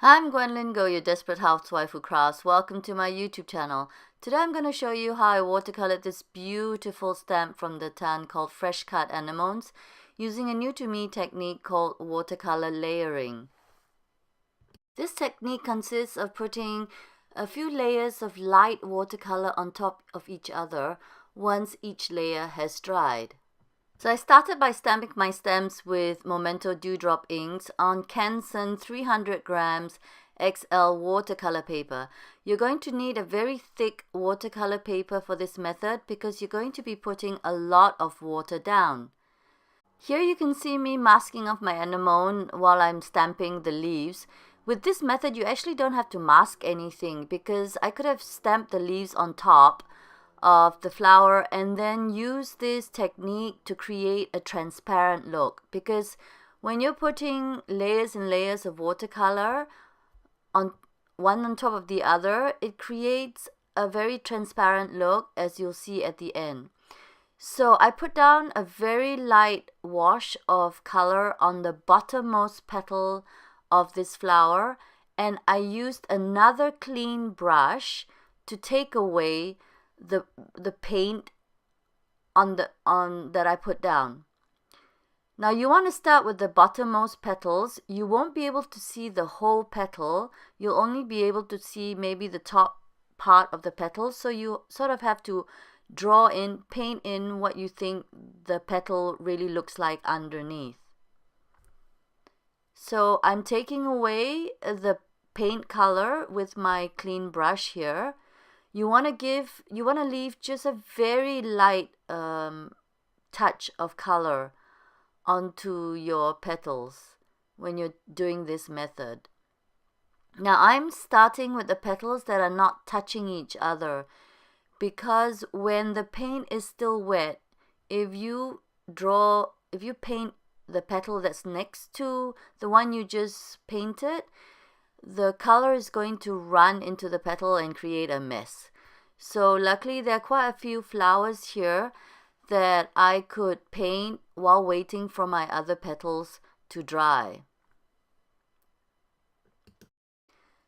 Hi, I'm Gwendolyn Go, your desperate housewife who crafts. Welcome to my YouTube channel. Today I'm going to show you how I watercolored this beautiful stamp from the tan called Fresh Cut Anemones using a new to me technique called watercolor layering. This technique consists of putting a few layers of light watercolor on top of each other once each layer has dried. So I started by stamping my stamps with Momento Dewdrop inks on Canson 300 grams XL watercolor paper. You're going to need a very thick watercolor paper for this method because you're going to be putting a lot of water down. Here you can see me masking off my anemone while I'm stamping the leaves. With this method you actually don't have to mask anything because I could have stamped the leaves on top of the flower and then use this technique to create a transparent look, because when you're putting layers and layers of watercolor on one on top of the other, it creates a very transparent look, as you'll see at the end. So I put down a very light wash of color on the bottommost petal of this flower, and I used another clean brush to take away the paint on that I put down. Now you want to start with the bottommost petals. You won't be able to see the whole petal. You'll only be able to see maybe the top part of the petal. So you sort of have to draw in, paint in what you think the petal really looks like underneath. So I'm taking away the paint color with my clean brush here. You want to leave just a very light touch of color onto your petals when you're doing this method. Now I'm starting with the petals that are not touching each other, because when the paint is still wet, if you paint the petal that's next to the one you just painted, the color is going to run into the petal and create a mess. So luckily there are quite a few flowers here that I could paint while waiting for my other petals to dry.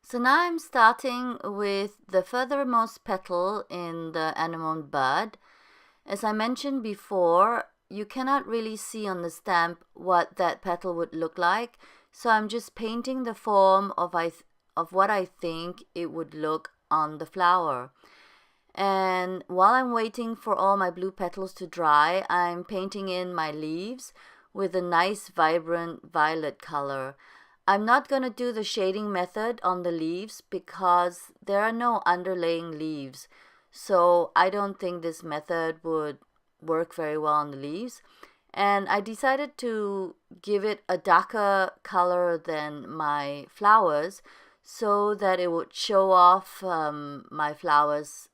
So now I'm starting with the furthermost petal in the anemone bud. As I mentioned before, you cannot really see on the stamp what that petal would look like. So I'm just painting the form of what I think it would look on the flower. And while I'm waiting for all my blue petals to dry, I'm painting in my leaves with a nice vibrant violet color. I'm not going to do the shading method on the leaves because there are no underlaying leaves. So I don't think this method would work very well on the leaves. And I decided to give it a darker color than my flowers so that it would show off my flowers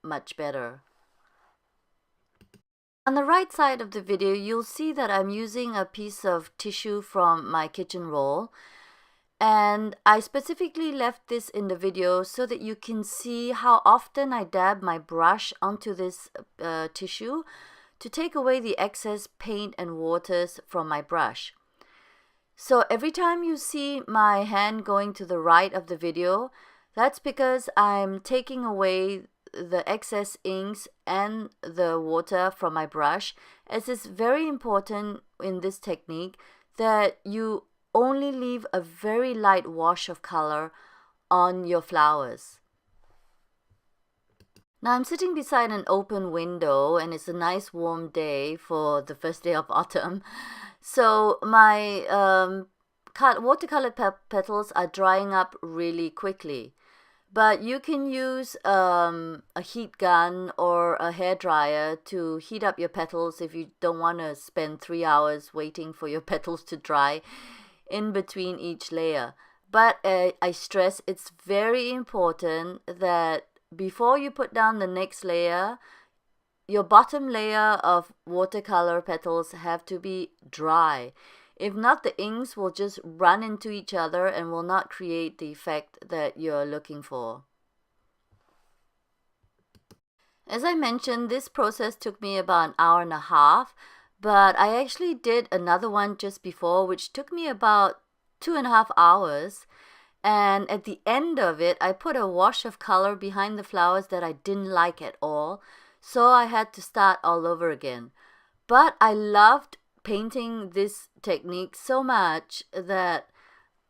much better. On the right side of the video, you'll see that I'm using a piece of tissue from my kitchen roll, and I specifically left this in the video so that you can see how often I dab my brush onto this tissue to take away the excess paint and waters from my brush. So every time you see my hand going to the right of the video, that's because I'm taking away the excess inks and the water from my brush, as it's very important in this technique that you only leave a very light wash of color on your flowers. Now I'm sitting beside an open window and it's a nice warm day for the first day of autumn. So my watercolor petals are drying up really quickly. But you can use a heat gun or a hairdryer to heat up your petals if you don't want to spend 3 hours waiting for your petals to dry in between each layer. But I stress it's very important that before you put down the next layer, your bottom layer of watercolor petals have to be dry. If not, the inks will just run into each other and will not create the effect that you're looking for. As I mentioned, this process took me about an hour and a half, but I actually did another one just before, which took me about 2.5 hours. And at the end of it, I put a wash of color behind the flowers that I didn't like at all. So I had to start all over again. But I loved painting this technique so much that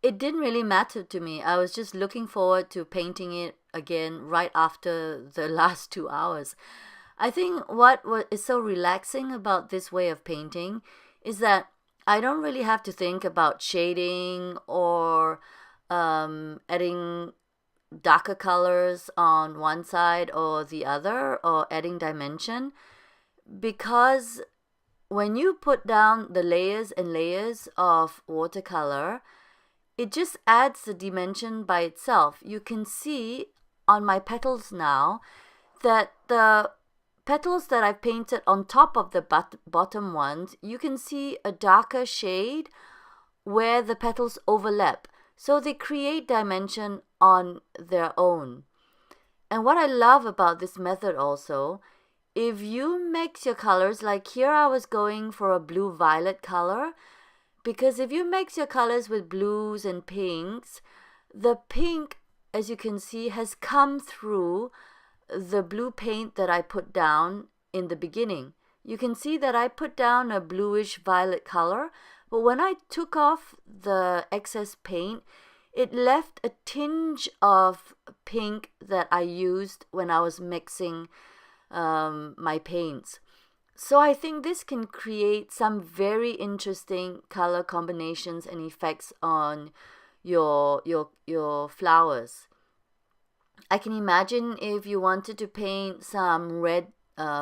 it didn't really matter to me. I was just looking forward to painting it again right after the last 2 hours. I think what is so relaxing about this way of painting is that I don't really have to think about shading or adding darker colors on one side or the other, or adding dimension, because when you put down the layers and layers of watercolor, it just adds the dimension by itself. You can see on my petals now that the petals that I've painted on top of the bottom ones, you can see a darker shade where the petals overlap. So they create dimension on their own. And what I love about this method also, if you mix your colors, like here I was going for a blue-violet color, because if you mix your colors with blues and pinks, the pink, as you can see, has come through the blue paint that I put down in the beginning. You can see that I put down a bluish violet color, but when I took off the excess paint, it left a tinge of pink that I used when I was mixing my paints. So I think this can create some very interesting color combinations and effects on your flowers. I can imagine if you wanted to paint some red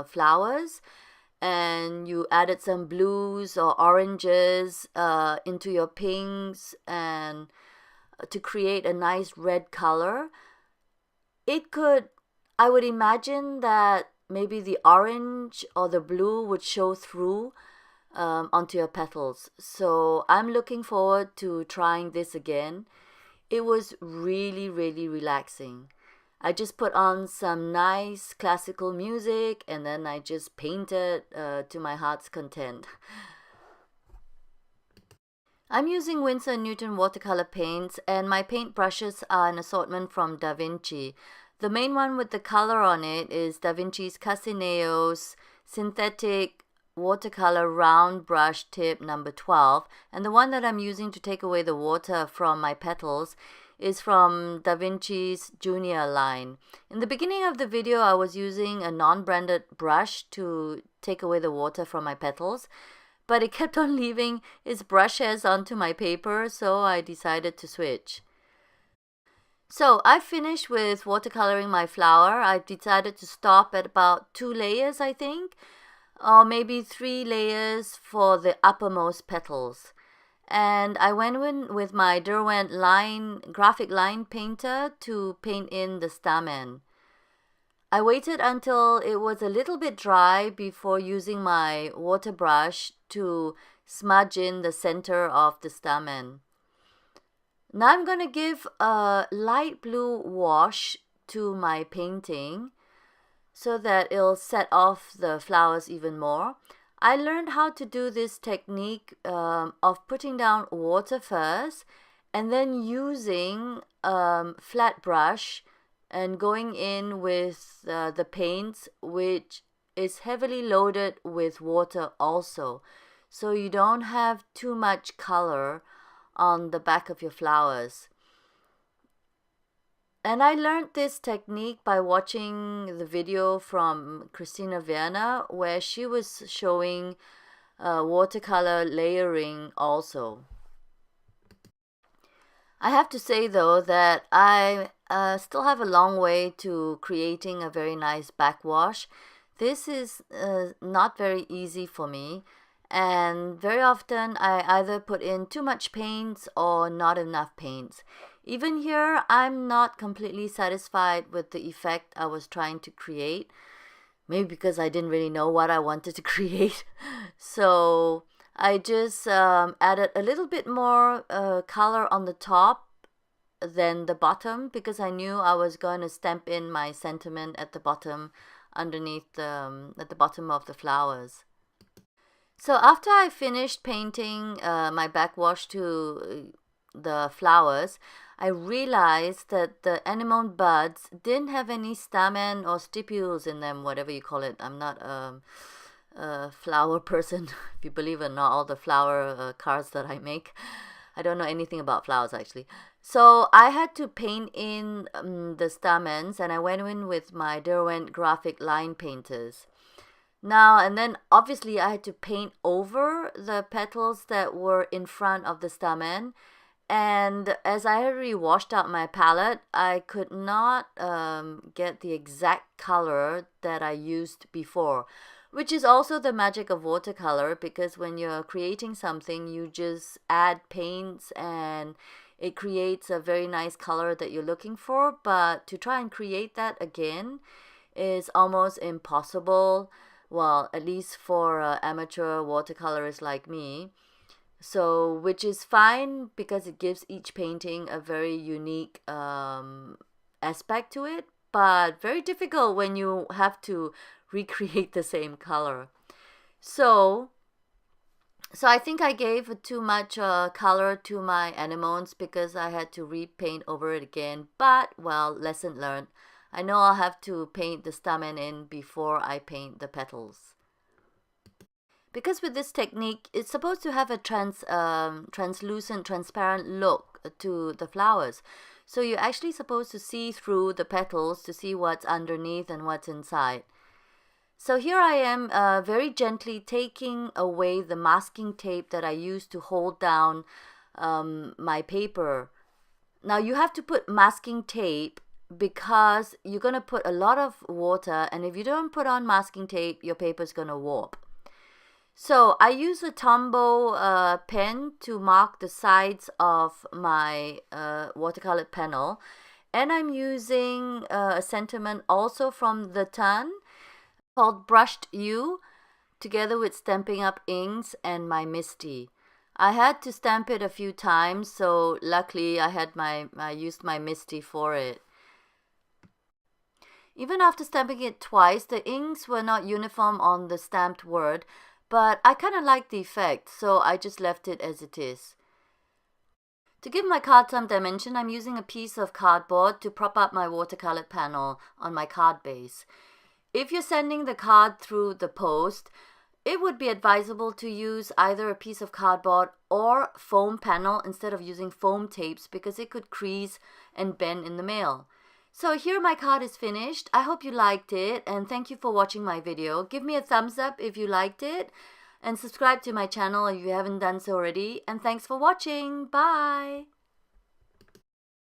flowers and you added some blues or oranges into your pinks and to create a nice red color, I would imagine that maybe the orange or the blue would show through onto your petals. So I'm looking forward to trying this again. It was really, really relaxing. I just put on some nice classical music and then I just painted to my heart's content. I'm using Winsor and Newton watercolor paints, and my paint brushes are an assortment from Da Vinci. The main one with the color on it is Da Vinci's Casaneo's synthetic watercolor round brush tip number 12, and the one that I'm using to take away the water from my petals is from Da Vinci's Junior line. In the beginning of the video, I was using a non-branded brush to take away the water from my petals, but it kept on leaving its brush hairs onto my paper, so I decided to switch. So I finished with watercoloring my flower. I decided to stop at about 2 layers, I think, or maybe 3 layers for the uppermost petals. And I went in with my Derwent graphic line painter to paint in the stamen. I waited until it was a little bit dry before using my water brush to smudge in the center of the stamen. Now I'm going to give a light blue wash to my painting so that it'll set off the flowers even more. I learned how to do this technique of putting down water first and then using flat brush and going in with the paints, which is heavily loaded with water also. So you don't have too much color on the back of your flowers. And I learned this technique by watching the video from Christina Werner, where she was showing watercolor layering also. I have to say though that I still have a long way to creating a very nice backwash. This is not very easy for me, and very often I either put in too much paints or not enough paints. Even here, I'm not completely satisfied with the effect I was trying to create. Maybe because I didn't really know what I wanted to create. So I just added a little bit more color on the top than the bottom, because I knew I was going to stamp in my sentiment at the bottom, underneath at the bottom of the flowers. So after I finished painting my backwash to the flowers, I realized that the anemone buds didn't have any stamen or stipules in them, whatever you call it. I'm not a flower person, if you believe it or not, all the flower cards that I make. I don't know anything about flowers actually. So I had to paint in the stamens, and I went in with my Derwent graphic line painters. Now and then obviously I had to paint over the petals that were in front of the stamen, and as I had already washed out my palette, I could not get the exact color that I used before, which is also the magic of watercolor, because when you're creating something, you just add paints and it creates a very nice color that you're looking for. But to try and create that again is almost impossible. Well, at least for amateur watercolorists like me. So, which is fine because it gives each painting a very unique aspect to it, but very difficult when you have to recreate the same color. So I think I gave too much color to my anemones because I had to repaint over it again. But, well, lesson learned. I know I'll have to paint the stamen in before I paint the petals. Because with this technique, it's supposed to have a translucent, transparent look to the flowers. So you're actually supposed to see through the petals to see what's underneath and what's inside. So here I am very gently taking away the masking tape that I used to hold down my paper. Now you have to put masking tape because you're going to put a lot of water, and if you don't put on masking tape, your paper is going to warp. So I use a Tombow pen to mark the sides of my watercolor panel, and I'm using a sentiment also from the Tan called Brushed You, together with Stampin' Up! Inks and my Misty. I had to stamp it a few times, so luckily I used my Misty for it. Even after stamping it twice, the inks were not uniform on the stamped word, but I kind of like the effect, so I just left it as it is. To give my card some dimension, I'm using a piece of cardboard to prop up my watercolor panel on my card base. If you're sending the card through the post, it would be advisable to use either a piece of cardboard or foam panel instead of using foam tapes, because it could crease and bend in the mail. So here my card is finished. I hope you liked it, and thank you for watching my video. Give me a thumbs up if you liked it, and subscribe to my channel if you haven't done so already. And thanks for watching. Bye!